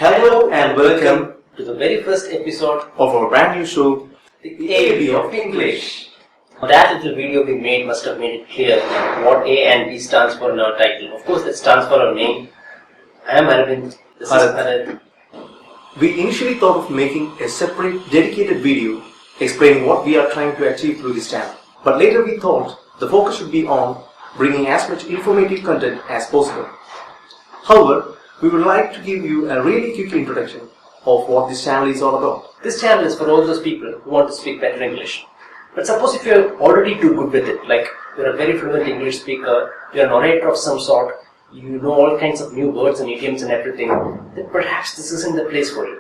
Hello and welcome to the very first episode of our brand new show, The A of English. That little video we made must have made it clear what A and B stands for in our title. Of course, that stands for our name. I am Arvind. This is Arvind. We initially thought of making a separate, dedicated video explaining what we are trying to achieve through this channel. But later we thought the focus should be on bringing as much informative content as possible. However, we would like to give you a really quick introduction of what this channel is all about. This channel is for all those people who want to speak better English. But suppose if you're already too good with it, like you're a very fluent English speaker, you're a narrator of some sort, you know all kinds of new words and idioms and everything, then perhaps this isn't the place for you.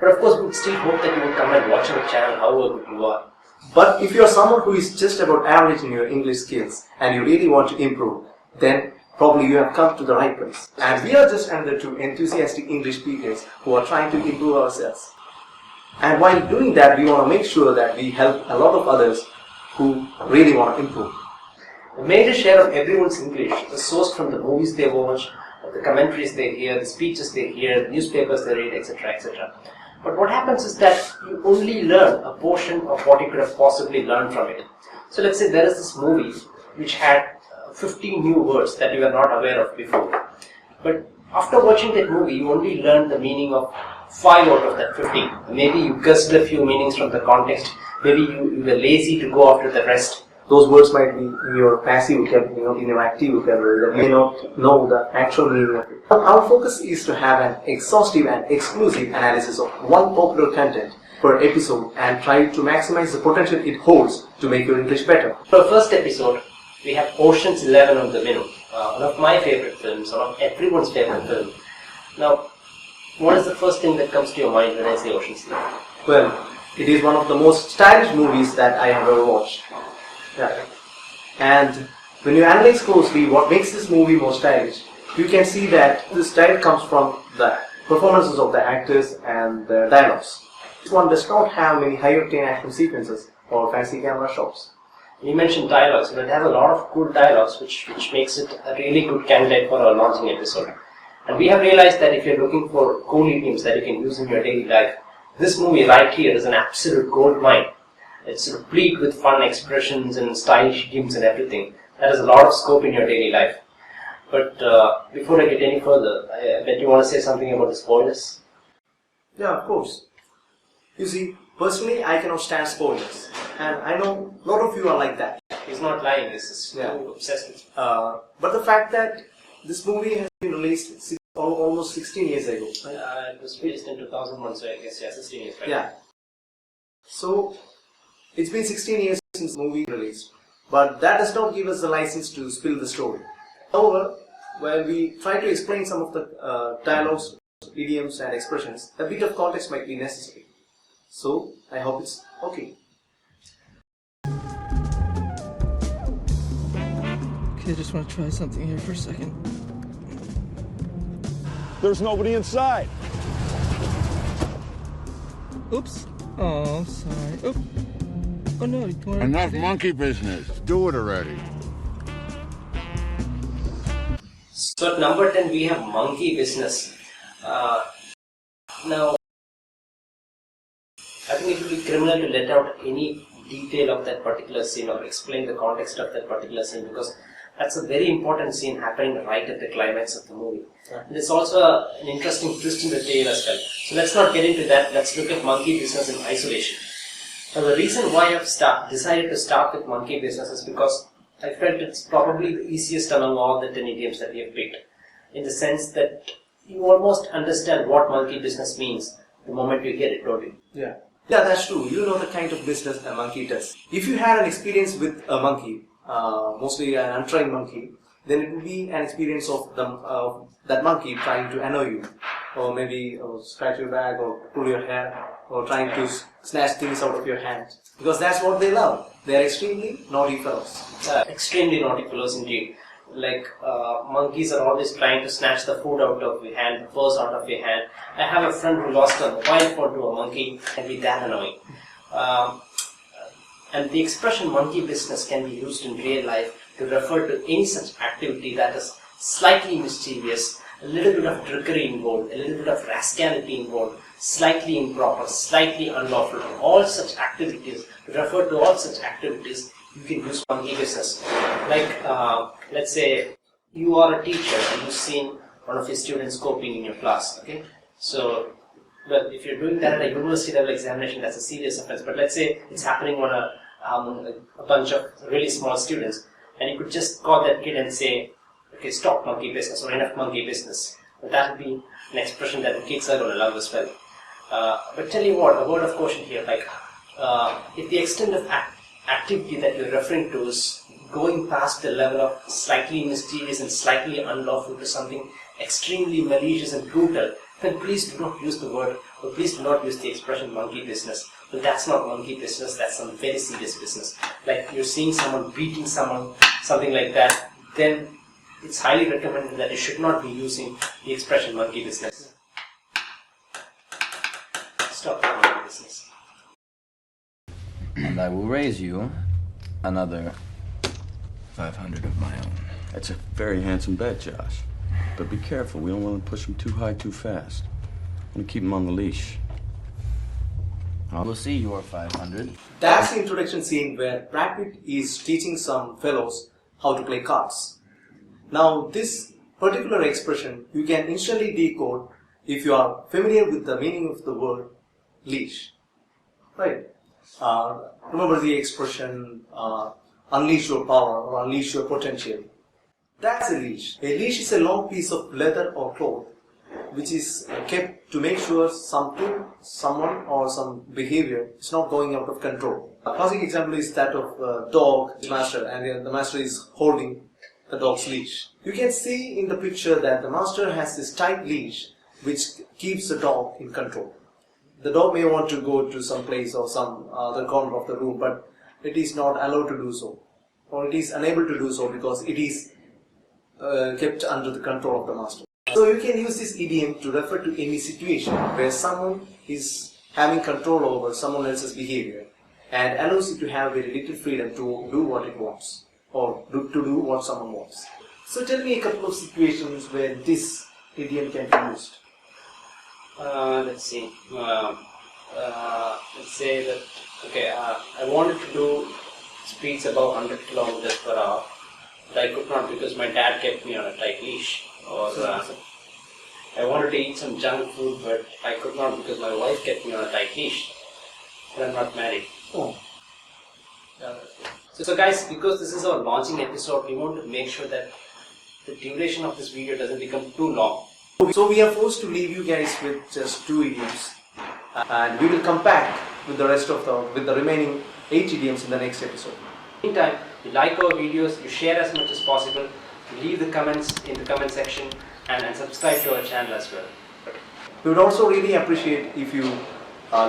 But of course, we would still hope that you would come and watch our channel, however good you are. But if you're someone who is just about average in your English skills and you really want to improve, then probably you have come to the right place. And we are just another two enthusiastic English speakers who are trying to improve ourselves. And while doing that, we want to make sure that we help a lot of others who really want to improve. A major share of everyone's English is sourced from the movies they watch, the commentaries they hear, the speeches they hear, the newspapers they read, etc., etc. But what happens is that you only learn a portion of what you could have possibly learned from it. So let's say there is this movie which had 15 new words that you were not aware of before. But after watching that movie, you only learned the meaning of 5 out of that 15. Maybe you guessed a few meanings from the context. Maybe you were lazy to go after the rest. Those words might be in your passive vocabulary, not in your active vocabulary, that you may not know the actual meaning of it. Our focus is to have an exhaustive and exclusive analysis of one popular content per episode and try to maximize the potential it holds to make your English better. For our first episode, we have Ocean's 11 on the menu. One of my favorite films, one of everyone's favorite film. Now, what is the first thing that comes to your mind when I say Ocean's 11? Well, it is one of the most stylish movies that I have ever watched. Yeah. And when you analyze closely what makes this movie more stylish, you can see that the style comes from the performances of the actors and the dialogues. This one does not have many high-octane action sequences or fancy camera shots. You mentioned dialogues, but it has a lot of good dialogues which makes it a really good candidate for our launching episode. And we have realized that if you're looking for cool idioms that you can use in your daily life, this movie right here is an absolute gold mine. It's replete with fun expressions and stylish idioms and everything. That has a lot of scope in your daily life. But before I get any further, I bet you want to say something about the spoilers? Yeah, of course. You see, personally, I cannot stand spoilers. And I know a lot of you are like that. He's not lying, this is too obsessed with. But the fact that this movie has been released almost 16 years ago. Right? It was released in 2001, so I guess, 16 years, right? Yeah. So, it's been 16 years since the movie released. But that does not give us the license to spill the story. However, when we try to explain some of the dialogues, idioms and expressions, a bit of context might be necessary. So, I hope it's okay. Okay, I just want to try something here for a second. There's nobody inside. Oops. Oh, I'm sorry. Oop. Oh no, you want Enough monkey business. Do it already. So at number 10 we have monkey business. Now, I think it would be criminal to let out any detail of that particular scene or explain the context of that particular scene, because that's a very important scene happening right at the climax of the movie. Yeah. And it's also an interesting twist in the tale as well. So let's not get into that. Let's look at monkey business in isolation. Now the reason why I've decided to start with monkey business is because I felt it's probably the easiest among all the 10 idioms that we have picked, in the sense that you almost understand what monkey business means the moment you get it, don't you? Yeah. Yeah, that's true. You know the kind of business a monkey does. If you had an experience with a monkey, mostly an untrained monkey, then it would be an experience of that monkey trying to annoy you, or maybe scratch your back, or pull your hair, or trying to snatch things out of your hand. Because that's what they love. They are extremely naughty fellows. Extremely naughty fellows indeed. Like monkeys are always trying to snatch the food out of your hand, the purse out of your hand. I have a friend who lost a mobile phone to a monkey. It can be that annoying. And the expression monkey business can be used in real life to refer to any such activity that is slightly mischievous a little bit of trickery involved, a little bit of rascality involved, slightly improper, slightly unlawful, all such activities, refer to all such activities, you can use monkey business. Like, let's say you are a teacher and you've seen one of your students copying in your class, okay? So, well, if you're doing that at a university level examination, that's a serious offense. But let's say it's happening on a bunch of really small students, and you could just call that kid and say, okay, stop monkey business or enough monkey business. But that would be an expression that the kids are going to love as well. But tell you what, a word of caution here, like if the extent of activity that you're referring to is going past the level of slightly mysterious and slightly unlawful to something extremely malicious and brutal, then please do not use the word, or please do not use the expression monkey business. But that's not monkey business, that's some very serious business. Like you're seeing someone beating someone, something like that, then it's highly recommended that you should not be using the expression monkey business. Stop the monkey business. And I will raise you another 500 of my own. That's a very handsome bet, Josh. But be careful, we don't want to push him too high too fast. I want to keep him on the leash. I will see your 500. That's the introduction scene where Brad Pitt is teaching some fellows how to play cards. Now, this particular expression you can instantly decode if you are familiar with the meaning of the word leash. Right? Remember the expression unleash your power or unleash your potential. That's a leash. A leash is a long piece of leather or cloth which is kept to make sure something, someone or some behavior is not going out of control. A classic example is that of a dog, the master, and the master is holding the dog's leash. You can see in the picture that the master has this tight leash which keeps the dog in control. The dog may want to go to some place or some other corner of the room, but it is not allowed to do so, or it is unable to do so because it is kept under the control of the master. So you can use this idiom to refer to any situation where someone is having control over someone else's behavior and allows it to have very little freedom to do what it wants or to do what someone wants. So tell me a couple of situations where this idiom can be used. Let's see. Let's say that, okay, I wanted to do speeds above 100 kilometers per hour, but I could not because my dad kept me on a tight leash. Or I wanted to eat some junk food, but I could not because my wife kept me on a tight leash. But I'm not married. Oh. So guys, because this is our launching episode, we want to make sure that the duration of this video doesn't become too long. So we are forced to leave you guys with just 2 idioms, and we will come back with the rest of the remaining 8 idioms in the next episode. Meantime, you like our videos, you share as much as possible, you leave the comments in the comment section, and subscribe to our channel as well. We would also really appreciate if you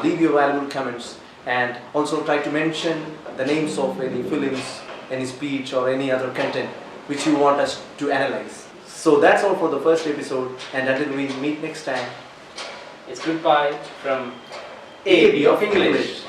leave your valuable comments and also try to mention the names of any films, any speech or any other content which you want us to analyze. So that's all for the first episode, and until we meet next time, It's goodbye from AB of English.